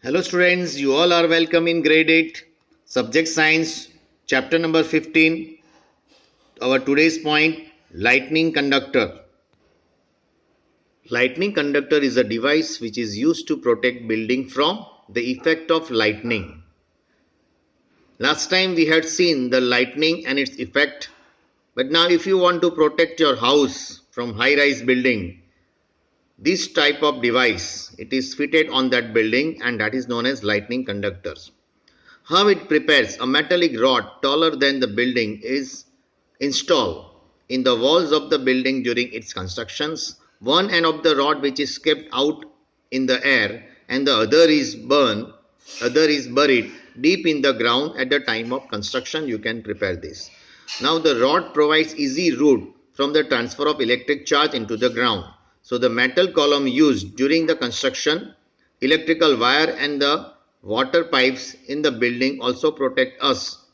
Hello students, you all are welcome in grade 8, subject science, chapter number 15. Our today's point, lightning conductor. Lightning conductor is a device which is used to protect building from the effect of lightning. Last time we had seen the lightning and its effect, but now if you want to protect your house from high-rise building, this type of device, it is fitted on that building and that is known as lightning conductors. How it prepares a metallic rod taller than the building is installed in the walls of the building during its constructions. One end of the rod which is kept out in the air and the other is buried deep in the ground at the time of construction. You can prepare this. Now the rod provides easy route from the transfer of electric charge into the ground. So the metal column used during the construction, electrical wire and the water pipes in the building also protect us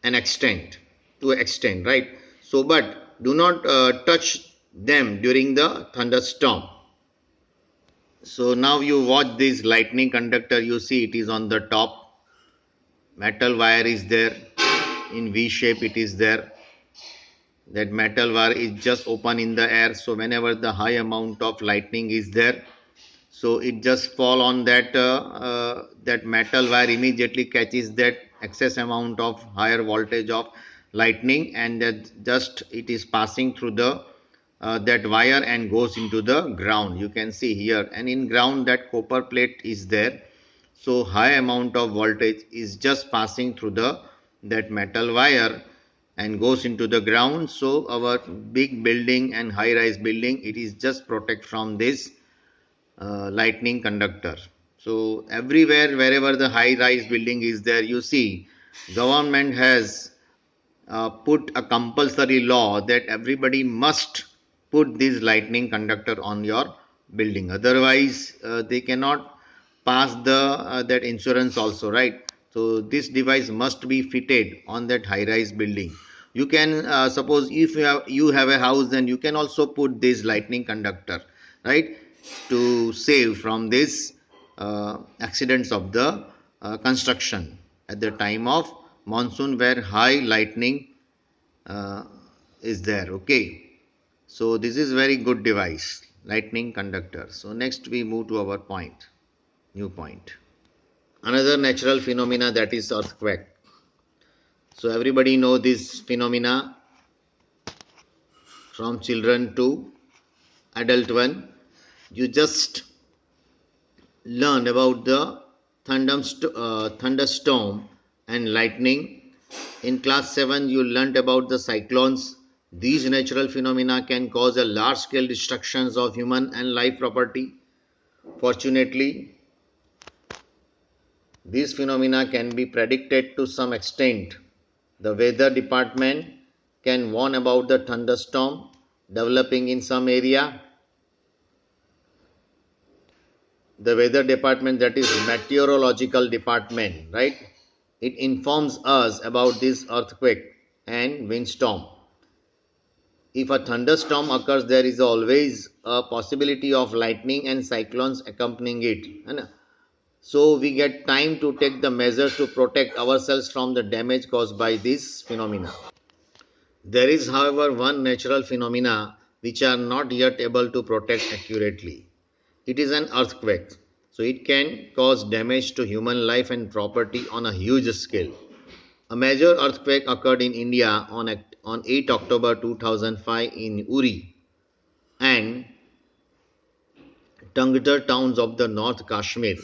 an extent right? So but do not touch them during the thunderstorm. So now you watch this lightning conductor, you see it is on the top, metal wire is there in V shape, it is there. That metal wire is just open in the air, so whenever the high amount of lightning is there, so it just fall on that metal wire, immediately catches that excess amount of higher voltage of lightning, and that just it is passing through the that wire and goes into the ground. You can see here, and in ground that copper plate is there, so high amount of voltage is just passing through the that metal wire and goes into the ground. So our big building and high rise building, it is just protect from this lightning conductor. So everywhere, wherever the high rise building is there, you see government has put a compulsory law that everybody must put this lightning conductor on your building, otherwise they cannot pass the that insurance also, right? So this device must be fitted on that high rise building. You can suppose if you have a house, then you can also put this lightning conductor, right, to save from this accidents of the construction at the time of monsoon where high lightning uh, is there. Okay, so this is very good device, lightning conductor. So next we move to our point, new point, another natural phenomena, that is earthquake. So everybody know this phenomena from children to adult one. You just learn about the thunderstorm and lightning. In class 7 you learnt about the cyclones. These natural phenomena can cause a large scale destructions of human and life property. Fortunately, these phenomena can be predicted to some extent. The weather department can warn about the thunderstorm developing in some area. The weather department, that is meteorological department, right, it informs us about this earthquake and windstorm. If a thunderstorm occurs, there is always a possibility of lightning and cyclones accompanying it. So we get time to take the measures to protect ourselves from the damage caused by this phenomena. There is, however, one natural phenomena which are not yet able to protect accurately. It is an earthquake. So it can cause damage to human life and property on a huge scale. A major earthquake occurred in India on 8 October 2005 in Uri and Tungtar towns of the North Kashmir.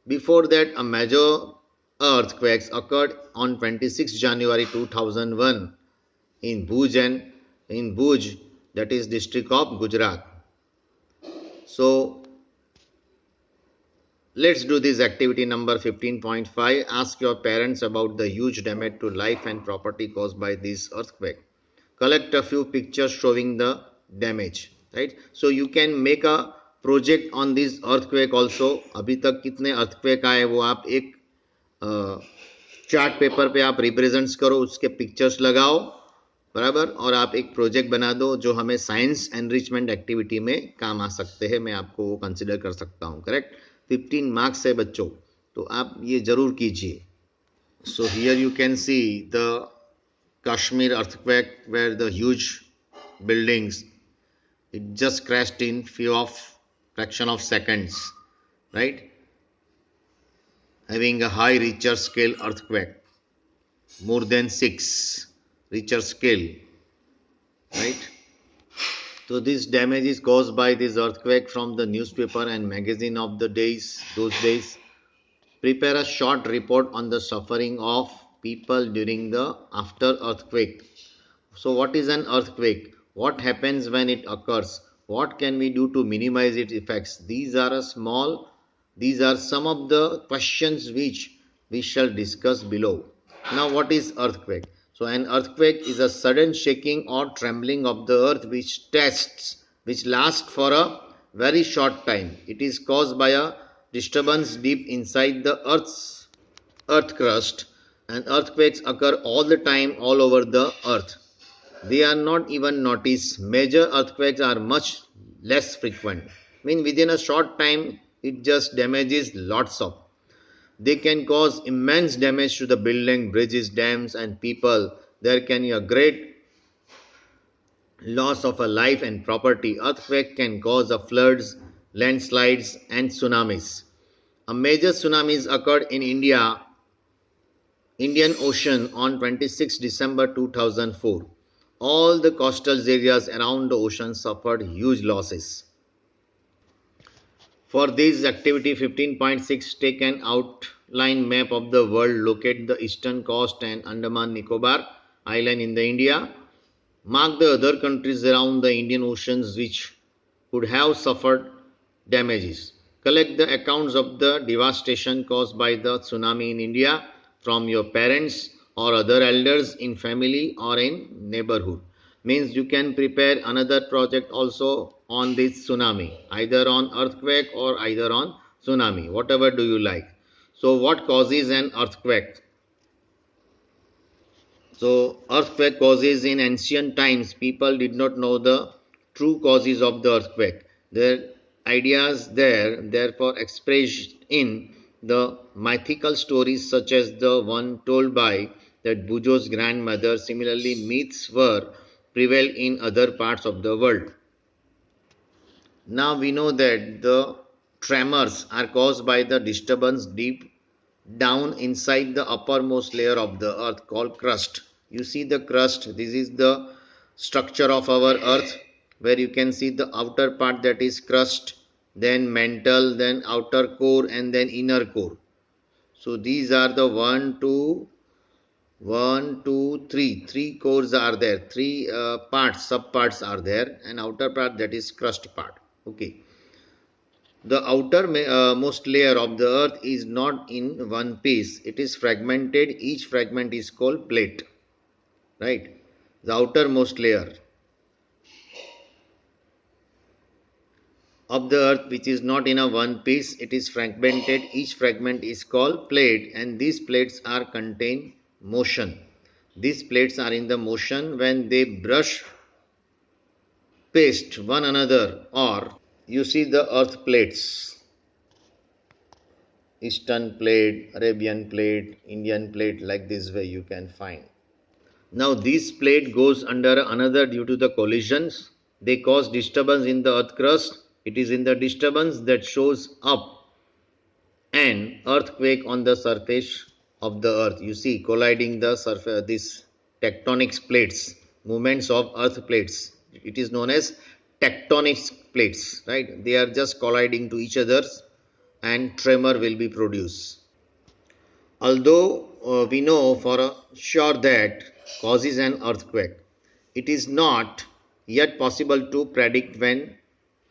Before that, a major earthquakes occurred on 26 January 2001 in Bhuj, that is district of Gujarat. So let's do this activity number 15.5. Ask your parents about the huge damage to life and property caused by this earthquake. Collect a few pictures showing the damage, right? So you can make a project on this earthquake also. अभी तक कितने earthquake आए वो आप एक chart paper पे आप represents करो, उसके पिक्चर्स लगाओ, बराबर, और आप एक प्रोजेक्ट बना दो जो हमें साइंस एनरिचमेंट एक्टिविटी में काम आ सकते हैं. मैं आपको वो कंसिडर कर सकता हूँ. करेक्ट. 15 मार्क्स है बच्चों. तो आप ये जरूर कीजिए. So here you can see the Kashmir earthquake where the huge buildings, it just crashed in fraction of seconds, right? Having a high Richter scale earthquake, more than 6 Richter scale, right? So this damage is caused by this earthquake. From the newspaper and magazine of those days. Prepare a short report on the suffering of people during the after earthquake. So what is an earthquake? What happens when it occurs? What can we do to minimize its effects? These are some of the questions which we shall discuss below. Now what is earthquake? So an earthquake is a sudden shaking or trembling of the earth which lasts for a very short time. It is caused by a disturbance deep inside the earth crust, and earthquakes occur all the time all over the earth. They are not even noticed. Major earthquakes are much less frequent. I mean, within a short time, it just damages lots of. They can cause immense damage to the building, bridges, dams, and people. There can be a great loss of a life and property. Earthquake can cause a floods, landslides, and tsunamis. A major tsunami occurred in Indian Ocean on 26 December 2004. All the coastal areas around the ocean suffered huge losses. For this activity, 15.6 take an outline map of the world, locate the eastern coast and Andaman Nicobar Island in the India, mark the other countries around the Indian Oceans which could have suffered damages. Collect the accounts of the devastation caused by the tsunami in India from your parents or other elders in family or in neighborhood. Means you can prepare another project also on this tsunami, either on earthquake or either on tsunami, whatever do you like. So what causes an earthquake? So earthquake causes in ancient times, people did not know the true causes of the earthquake. Their ideas therefore expressed in the mythical stories such as the one told by that Bujo's grandmother. Similarly, myths were prevail in other parts of the world. Now we know that the tremors are caused by the disturbance deep down inside the uppermost layer of the earth called crust. You see the crust, this is the structure of our earth, where you can see the outer part, that is crust, then mantle, then outer core, and then inner core. So these are the three cores are there, three subparts are there, and outer part, that is crust part. Okay. The outer most layer of the earth is not in one piece, it is fragmented. Each fragment is called plate, right? The outermost layer of the earth, which is not in a one piece, it is fragmented. Each fragment is called plate, and these plates are contain motion. These plates are in the motion when they brush paste one another, or you see the earth plates, Eastern plate, Arabian plate, Indian plate, like this way you can find. Now this plate goes under another due to the collisions. They cause disturbance in the earth crust. It is in the disturbance that shows up an earthquake on the surface of the earth. You see colliding the surface, this tectonic plates, movements of earth plates. It is known as tectonic plates, right? They are just colliding to each other and tremor will be produced. Although we know for sure that causes an earthquake, it is not yet possible to predict when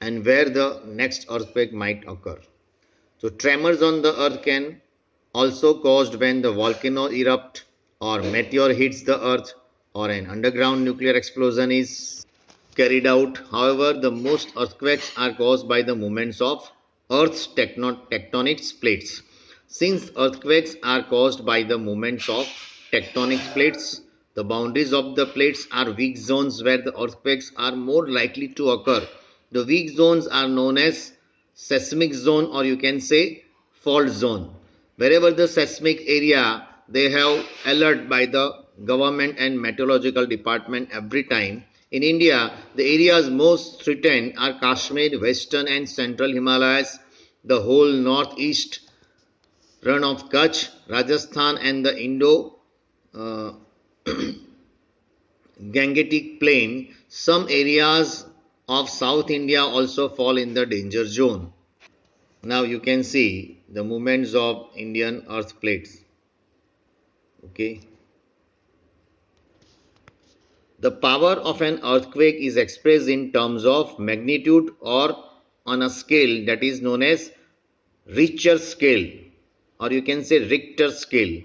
and where the next earthquake might occur. So tremors on the earth can also caused when the volcano erupts or meteor hits the earth or an underground nuclear explosion is carried out. However, the most earthquakes are caused by the movements of Earth's tectonic plates. Since earthquakes are caused by the movements of tectonic plates, the boundaries of the plates are weak zones where the earthquakes are more likely to occur. The weak zones are known as seismic zone, or you can say fault zone. Wherever the seismic area, they have alert by the government and meteorological department every time. In India, the areas most threatened are Kashmir, western and central Himalayas, the whole northeast run of Kutch, Rajasthan and the Indo uh, Gangetic Plain. Some areas of South India also fall in the danger zone. Now you can see the movements of Indian earth plates. Okay. The power of an earthquake is expressed in terms of magnitude or on a scale that is known as Richter scale, or you can say Richter scale.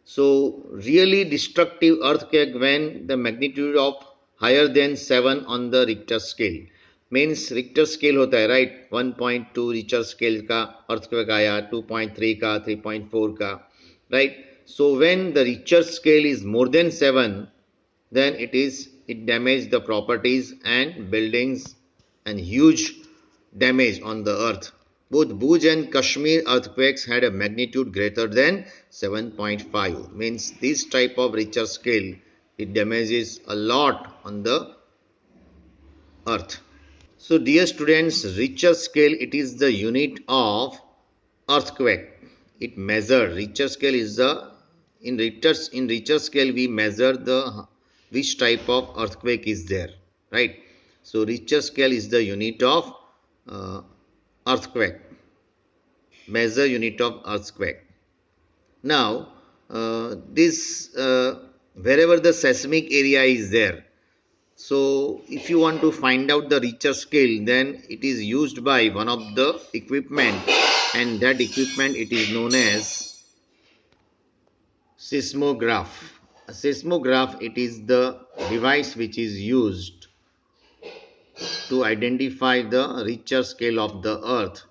So really destructive earthquake when the magnitude of higher than 7 on the Richter scale. Means Richter scale होता है right, 1.2 Richter scale का earthquake आया, 2.3 का, 3.4 का, right. So when the Richter scale is more than 7, then it damaged the properties and buildings and huge damage on the earth. Both Bhuj and Kashmir earthquakes had a magnitude greater than 7.5. Means this type of Richter scale, it damages a lot on the earth. So dear students, Richter scale, it is the unit of earthquake. It measures, Richter scale is the, in Richter scale we measure the which type of earthquake is there, right. So Richter scale is the unit of earthquake, measure unit of earthquake. Now this wherever the seismic area is there, so if you want to find out the Richter scale, then it is used by one of the equipment, and that equipment it is known as seismograph. A seismograph, it is the device which is used to identify the Richter scale of the earth.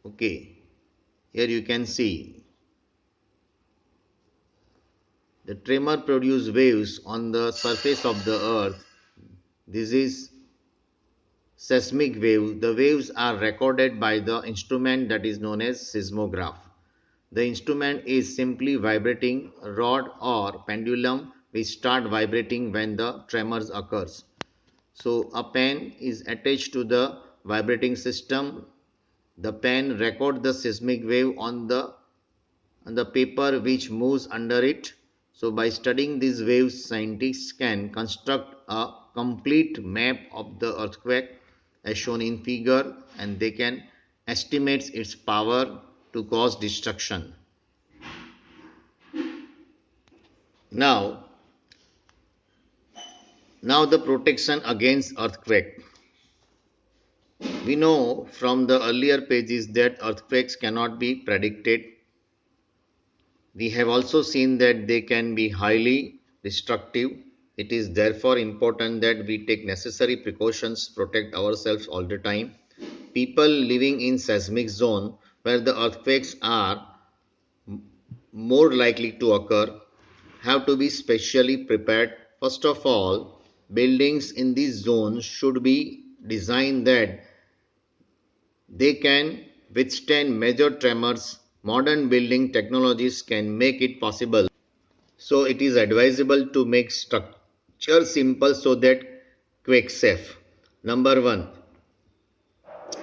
Okay, here you can see the tremor produce waves on the surface of the earth. This is seismic wave. The waves are recorded by the instrument that is known as seismograph. The instrument is simply vibrating rod or pendulum which start vibrating when the tremors occurs. So a pen is attached to the vibrating system. The pen records the seismic wave on the paper which moves under it. So by studying these waves, scientists can construct a complete map of the earthquake as shown in figure, and they can estimate its power to cause destruction. Now the protection against earthquake. We know from the earlier pages that earthquakes cannot be predicted. We have also seen that they can be highly destructive. It is therefore important that we take necessary precautions, protect ourselves all the time. People living in seismic zone where the earthquakes are more likely to occur have to be specially prepared. First of all, buildings in these zones should be designed that they can withstand major tremors. Modern building technologies can make it possible. So it is advisable to make structure simple so that quake safe. Number 1,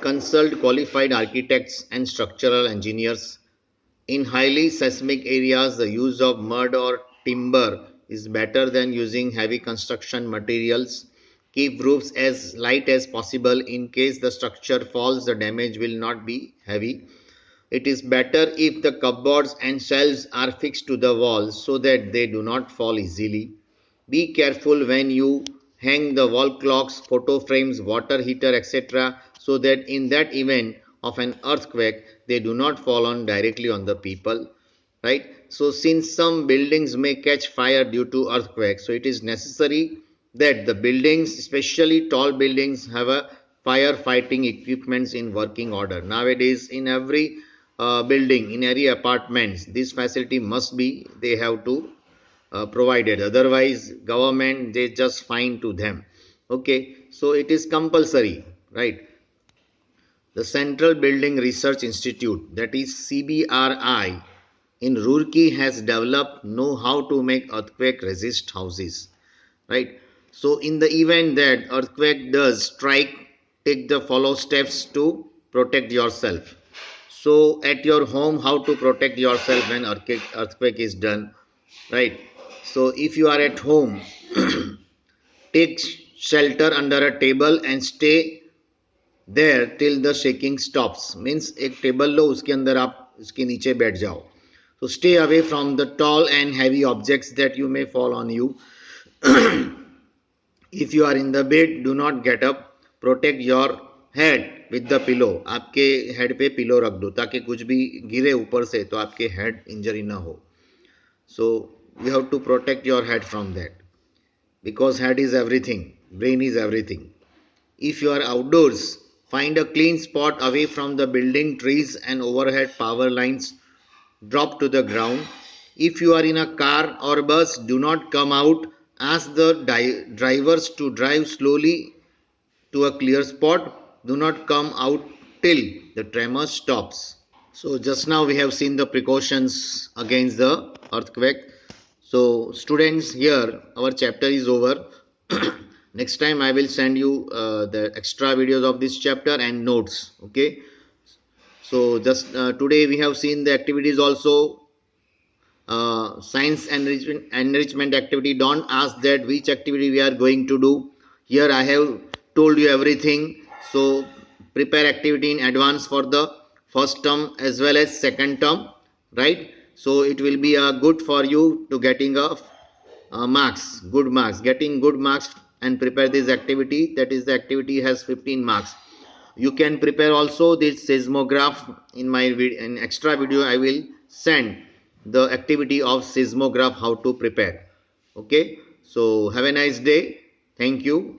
consult qualified architects and structural engineers. In highly seismic areas, the use of mud or timber is better than using heavy construction materials. Keep roofs as light as possible. In case the structure falls, the damage will not be heavy. It is better if the cupboards and shelves are fixed to the walls so that they do not fall easily. Be careful when you hang the wall clocks, photo frames, water heater, etc., so that in that event of an earthquake, they do not fall on directly on the people. Right? So since some buildings may catch fire due to earthquakes, so it is necessary that the buildings, especially tall buildings, have a firefighting equipments in working order. Nowadays, in every building, in every apartments, this facility must be, they have to provided. Otherwise, government, they just fine to them. Okay, so it is compulsory, right? the Central Building Research Institute, that is CBRI, in Roorkee has developed know how to make earthquake resist houses, right? So in the event that earthquake does strike, take the follow steps to protect yourself. So at your home, how to protect yourself when earthquake is done, right? So if you are at home, take shelter under a table and stay there till the shaking stops. Means एक table लो, उसके अंदर आप उसके नीचे बैठ जाओ. So stay away from the tall and heavy objects that you may fall on you. If you are in the bed, do not get up. Protect your head with the pillow. आपके head पे pillow रख दो ताकि कुछ भी गिरे ऊपर से तो आपके हेड इंजरी ना हो. So you have to protect your head from that, because head is everything, brain is everything. If you are outdoors, find a clean spot away from the building, trees and overhead power lines. Drop to the ground. If you are in a car or bus, do not come out. Ask the drivers to drive slowly to a clear spot. Do not come out till the tremor stops. So just now we have seen the precautions against the earthquake. So students, here our chapter is over. Next time I will send you the extra videos of this chapter and notes. Okay. So just today we have seen the activities also. Science enrichment activity. Don't ask that which activity we are going to do. Here I have told you everything. So prepare activity in advance for the first term as well as second term, right? So it will be good for you to getting a marks, good marks, getting good marks, and prepare this activity. That is, the activity has 15 marks. You can prepare also this seismograph. In my in extra video I will send the activity of seismograph, how to prepare. Okay, so have a nice day. Thank you.